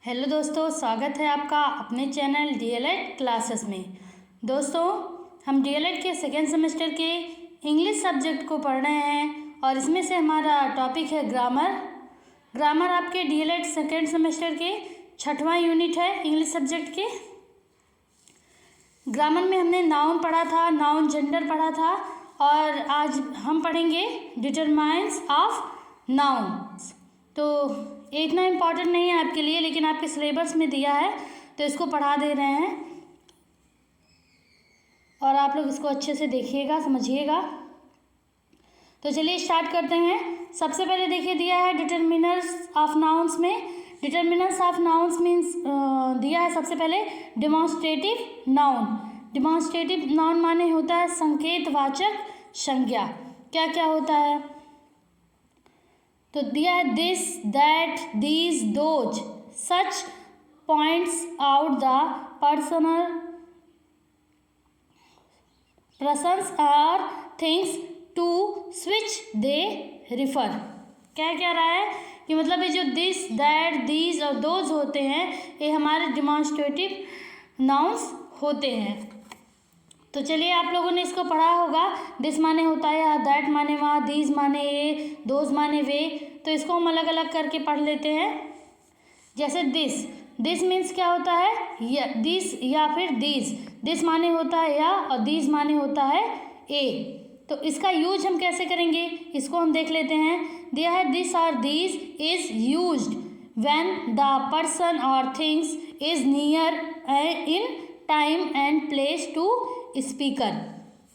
Hello दोस्तों, स्वागत है आपका अपने चैनल डीएलएड क्लासेस में। दोस्तों, हम डीएलएड के सेकेंड सेमेस्टर के इंग्लिश सब्जेक्ट को पढ़ रहे हैं और इसमें से हमारा टॉपिक है ग्रामर आपके डीएलएड सेकेंड सेमेस्टर के 6वां यूनिट है इंग्लिश सब्जेक्ट के। ग्रामर में हमने नाउन पढ़ा था, नाउन जेंडर पढ़ा था और आज हम पढ़ेंगे डिटरमाइंस ऑफ नाउन्स। तो ये इतना इम्पॉर्टेंट नहीं है आपके लिए, लेकिन आपके सिलेबस में दिया है तो इसको पढ़ा दे रहे हैं और आप लोग इसको अच्छे से देखिएगा, समझिएगा। तो चलिए स्टार्ट करते हैं। सबसे पहले देखिए दिया है डिटरमिनर्स ऑफ नाउन्स में। डिटरमिनर्स ऑफ नाउन्स मीन्स दिया है सबसे पहले डिमॉन्स्ट्रेटिव नाउन। डिमॉन्स्ट्रेटिव नाउन माने होता है संकेतवाचक संज्ञा। क्या क्या होता है तो दिया है this, that, these, those. Such points out the persons और things to switch they refer. क्या कह रहा है कि मतलब ये जो दिस, दैट, दीज और दोज होते हैं ये हमारे डिमॉन्स्ट्रेटिव नाउन्स होते हैं। तो चलिए आप लोगों ने इसको पढ़ा होगा। दिस माने होता है यहाँ, दैट माने वहाँ, दीज माने ये, दोज माने वे। तो इसको हम अलग अलग करके पढ़ लेते हैं। जैसे दिस मीन्स क्या होता है, या दिस या फिर दीज। दिस माने होता है या और दीज माने होता है ए। तो इसका यूज हम कैसे करेंगे इसको हम देख लेते हैं। दिया है दिस और these is used when the person और things is near in time and place to speaker.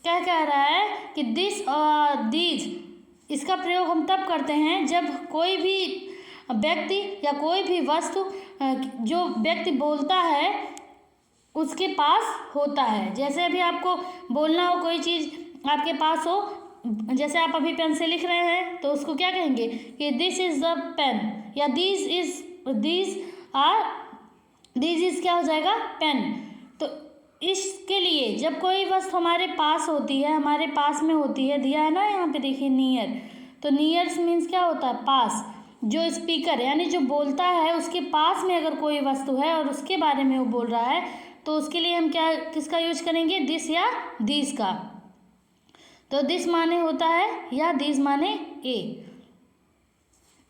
क्या कह रहा है कि दिस और दीज इसका प्रयोग हम तब करते हैं जब कोई भी व्यक्ति या कोई भी वस्तु जो व्यक्ति बोलता है उसके पास होता है। जैसे अभी आपको बोलना हो, कोई चीज़ आपके पास हो, जैसे आप अभी पेन से लिख रहे हैं तो उसको क्या कहेंगे कि दिस इज़ द पेन, या दिस इज़ क्या हो जाएगा, पेन। तो इसके लिए जब कोई वस्तु हमारे पास होती है, हमारे पास में होती है, दिया है ना यहाँ पे देखिए नियर। तो नियर मीन्स क्या होता है, पास। जो स्पीकर यानी जो बोलता है उसके पास में अगर कोई वस्तु है और उसके बारे में वो बोल रहा है तो उसके लिए हम किसका यूज करेंगे, दिस या दीज का। तो दिस माने होता है या दीज माने ए।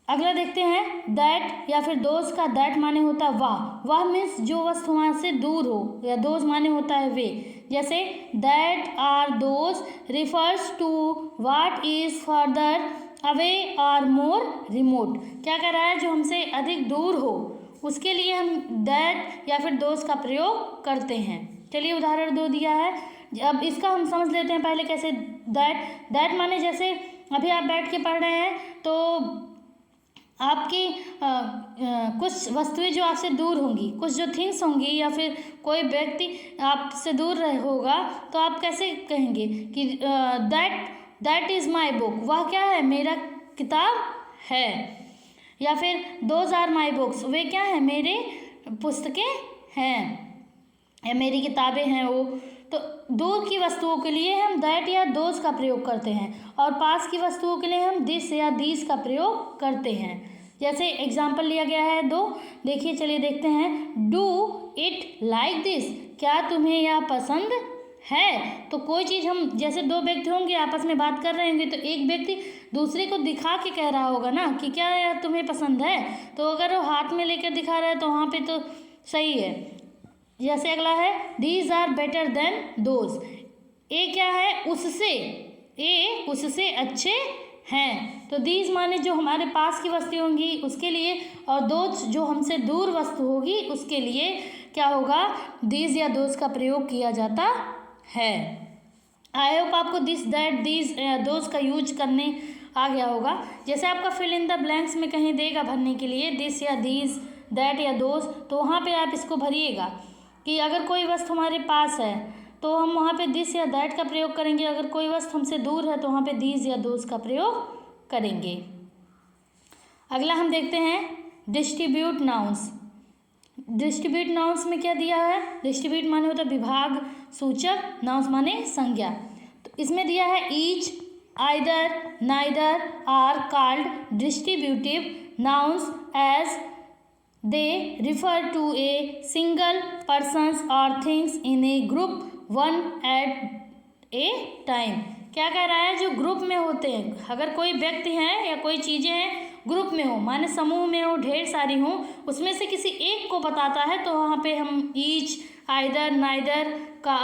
अगला देखते हैं दैट या फिर दोज का। दैट माने होता है वाह मीन्स जो वस्तु वहाँ से दूर हो, या दोज माने होता है वे। जैसे that are those refers to what is further away और मोर रिमोट। क्या कर रहा है, जो हमसे अधिक दूर हो उसके लिए हम दैट या फिर दोज का प्रयोग करते हैं। चलिए उदाहरण दो दिया है, अब इसका हम समझ लेते हैं पहले कैसे। दैट माने जैसे अभी आप बैठ के पढ़ रहे हैं तो आपकी कुछ वस्तुएं जो आपसे दूर होंगी, कुछ जो थिंग्स होंगी या फिर कोई व्यक्ति आपसे दूर होगा तो आप कैसे कहेंगे कि दैट इज़ माई बुक। वह क्या है, मेरा किताब है। या फिर दोज आर माई बुक्स, वे क्या है, मेरे पुस्तकें हैं या मेरी किताबें हैं वो। तो दूर की वस्तुओं के लिए हम दैट या दोज का प्रयोग करते हैं और पास की वस्तुओं के लिए हम दिस या दीज का प्रयोग करते हैं। जैसे एग्जाम्पल लिया गया है दो, देखिए चलिए देखते हैं। डू इट लाइक दिस, क्या तुम्हें यह पसंद है। तो कोई चीज़ हम, जैसे दो व्यक्ति होंगे आपस में बात कर रहे होंगे तो एक व्यक्ति दूसरे को दिखा के कह रहा होगा ना कि क्या यार तुम्हें पसंद है। तो अगर वो हाथ में लेकर दिखा रहा है तो वहाँ पे तो सही है। जैसे अगला है these are better than those. ए क्या है, उससे अच्छे हैं। तो दीज माने जो हमारे पास की वस्तु होंगी उसके लिए, और दोज जो हमसे दूर वस्तु होगी उसके लिए क्या होगा, दीज या दोज का प्रयोग किया जाता है। आई होप आपको दिस, दैट, दीज, दोज का यूज करने आ गया होगा। जैसे आपका फिल इन द ब्लैंक्स में कहीं देगा भरने के लिए दिस या दीज, दैट या दोज, तो वहाँ पे आप इसको भरिएगा कि अगर कोई वस्तु हमारे पास है तो हम वहाँ पे दिस या दैट का प्रयोग करेंगे। अगर कोई वस्तु हमसे दूर है तो वहाँ पे दीज या दोज का प्रयोग करेंगे। अगला हम देखते हैं डिस्ट्रीब्यूट नाउन्स। डिस्ट्रीब्यूट नाउन्स में क्या दिया है, डिस्ट्रीब्यूट माने होता है विभाग सूचक, नाउन्स माने संज्ञा। तो इसमें दिया है each, either, neither are called distributive nouns as they refer to a single persons और things in a group one at a time. क्या कह रहा है, जो ग्रुप में होते हैं, अगर कोई व्यक्ति है या कोई चीज़ें हैं ग्रुप में हो, माने समूह में हो, ढेर सारी हो, उसमें से किसी एक को बताता है तो वहाँ पे हम ईच, आइदर, नाइदर का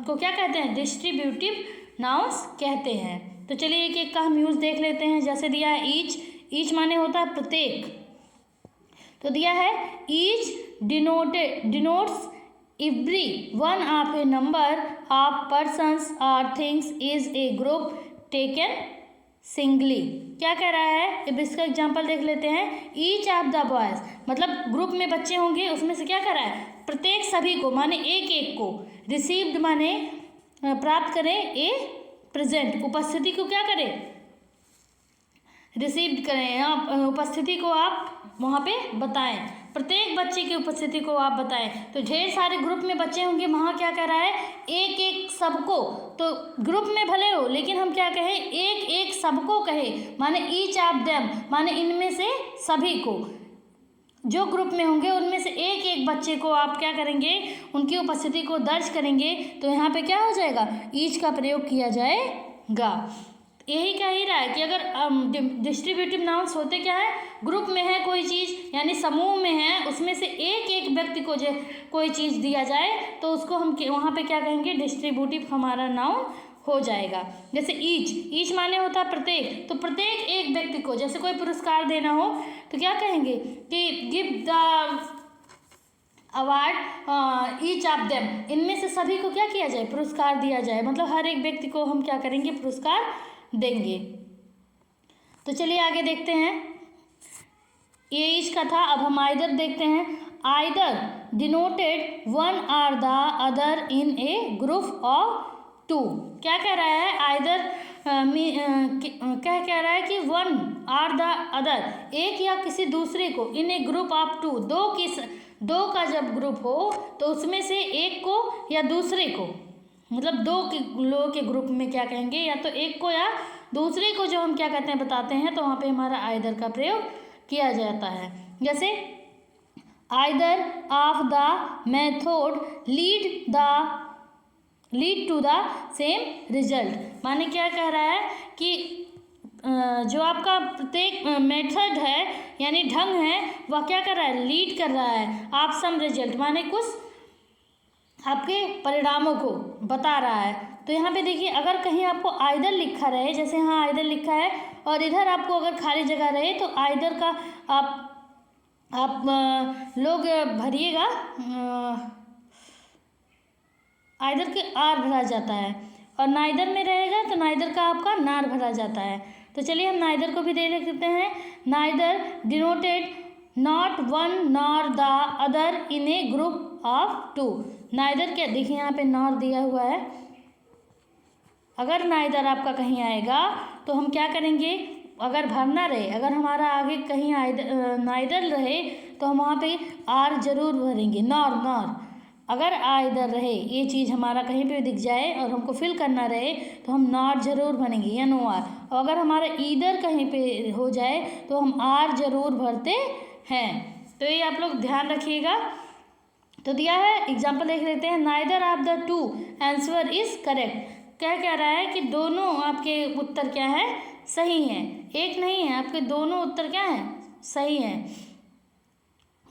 को क्या कहते हैं, डिस्ट्रीब्यूटिव नाउन्स कहते हैं। तो चलिए एक एक का हम यूज़ देख लेते हैं। जैसे दिया है ईच, ईच माने होता है प्रत्येक, तो दिया है each denotes every one of a number of persons और things is a group taken singly. क्या कह रहा है, अब इसका एग्जांपल देख लेते हैं। ईच ऑफ द बॉयज मतलब ग्रुप में बच्चे होंगे, उसमें से क्या कर रहा है, प्रत्येक सभी को माने एक एक को, रिसीव्ड माने प्राप्त करें, ए प्रेजेंट उपस्थिति को क्या करें, रिसीव्ड करें, आप उपस्थिति को आप वहाँ पे बताएं, प्रत्येक बच्चे की उपस्थिति को आप बताएं। तो ढेर सारे ग्रुप में बच्चे होंगे, वहाँ क्या कह रहा है, एक एक सबको, तो ग्रुप में भले हो लेकिन हम क्या कहें, एक एक सबको कहे, माने ईच ऑफ देम माने इनमें से सभी को, जो ग्रुप में होंगे उनमें से एक एक बच्चे को आप क्या करेंगे, उनकी उपस्थिति को दर्ज करेंगे। तो यहाँ पे क्या हो जाएगा, ईच का प्रयोग किया जाएगा। यही कह ही रहा है कि अगर डिस्ट्रीब्यूटिव नाउन्स होते क्या है, ग्रुप में है कोई चीज़ यानी समूह में है, उसमें से एक एक व्यक्ति को जो कोई चीज़ दिया जाए तो उसको हम वहाँ पे क्या कहेंगे, डिस्ट्रीब्यूटिव हमारा नाउन हो जाएगा। जैसे ईच, ईच माने होता है प्रत्येक, तो प्रत्येक एक व्यक्ति को जैसे कोई पुरस्कार देना हो तो क्या कहेंगे कि give the award each of them, इनमें से सभी को क्या किया जाए, पुरस्कार दिया जाए, मतलब हर एक व्यक्ति को हम क्या करेंगे, पुरस्कार देंगे। तो चलिए आगे देखते हैं, ये ईच का था। अब हम आइदर देखते हैं। Either denoted one or the other in a group of two. क्या कह रहा है, आइदर क्या कह रहा है कि वन और द अदर, एक या किसी दूसरे को, इन ए ग्रुप ऑफ टू, दो का जब ग्रुप हो तो उसमें से एक को या दूसरे को, मतलब दो के लोगों के ग्रुप में क्या कहेंगे, या तो एक को या दूसरे को जो हम क्या कहते हैं बताते हैं, तो वहाँ पे हमारा आइदर का प्रयोग किया जाता है। जैसे either of the method lead to the same result, माने क्या कह रहा है कि जो आपका प्रत्येक मेथड है यानी ढंग है, वह क्या कर रहा है, लीड कर रहा है आप सम रिजल्ट, माने कुछ आपके परिणामों को बता रहा है। तो यहाँ पे देखिए, अगर कहीं आपको आइदर लिखा रहे, जैसे यहाँ आइदर लिखा है और इधर आपको अगर खाली जगह रहे, तो आइदर का आप लोग भरिएगा, आइदर के आर भरा जाता है, और नाइदर में रहेगा तो नाइदर का आपका नार भरा जाता है। तो चलिए हम नाइदर को भी दे लेते हैं। Neither denoted not one nor the other in a group of two. Neither क्या, देखिए यहाँ पे नॉर दिया हुआ है, अगर नाइदर आपका कहीं आएगा तो हम क्या करेंगे, अगर भरना रहे, अगर हमारा आगे कहीं नाइदर रहे तो हम वहाँ पे आर जरूर भरेंगे, नॉर। अगर आइदर रहे, ये चीज़ हमारा कहीं पे दिख जाए और हमको फिल करना रहे तो हम नॉट जरूर भरेंगे या नो आर, और अगर हमारा ईदर कहीं पे हो जाए तो हम आर जरूर भरते हैं। तो ये आप लोग ध्यान रखिएगा। तो दिया है, एग्जाम्पल देख लेते हैं। Neither of the two answer is correct. क्या कह रहा है कि दोनों आपके उत्तर क्या है, सही हैं, एक नहीं है, आपके दोनों उत्तर क्या हैं, सही हैं।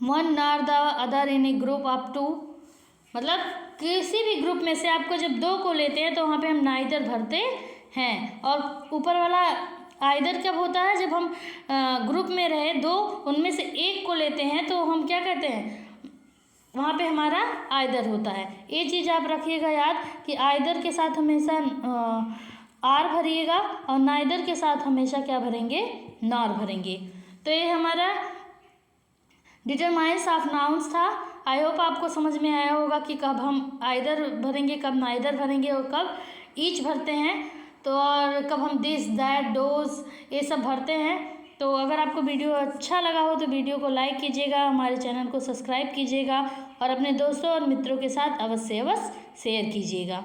One nor the other in a group of two, मतलब किसी भी ग्रुप में से आपको जब दो को लेते हैं तो वहाँ पे हम नाइदर भरते हैं। और ऊपर वाला आइदर कब होता है, जब हम ग्रुप में रहे दो, उनमें से एक को लेते हैं तो हम क्या कहते हैं, वहाँ पे हमारा आइदर होता है। ये चीज़ आप रखिएगा याद कि आइदर के साथ हमेशा आर भरिएगा और नाइदर के साथ हमेशा क्या भरेंगे, नॉर भरेंगे। तो ये हमारा डिटरमाइंस ऑफ नाउन्स था। आई होप आपको समझ में आया होगा कि कब हम आइदर भरेंगे, कब नाइदर भरेंगे और कब ईच भरते हैं, तो और कब हम दिस दैट डोज ये सब भरते हैं। तो अगर आपको वीडियो अच्छा लगा हो तो वीडियो को लाइक कीजिएगा, हमारे चैनल को सब्सक्राइब कीजिएगा और अपने दोस्तों और मित्रों के साथ अवश्य शेयर कीजिएगा।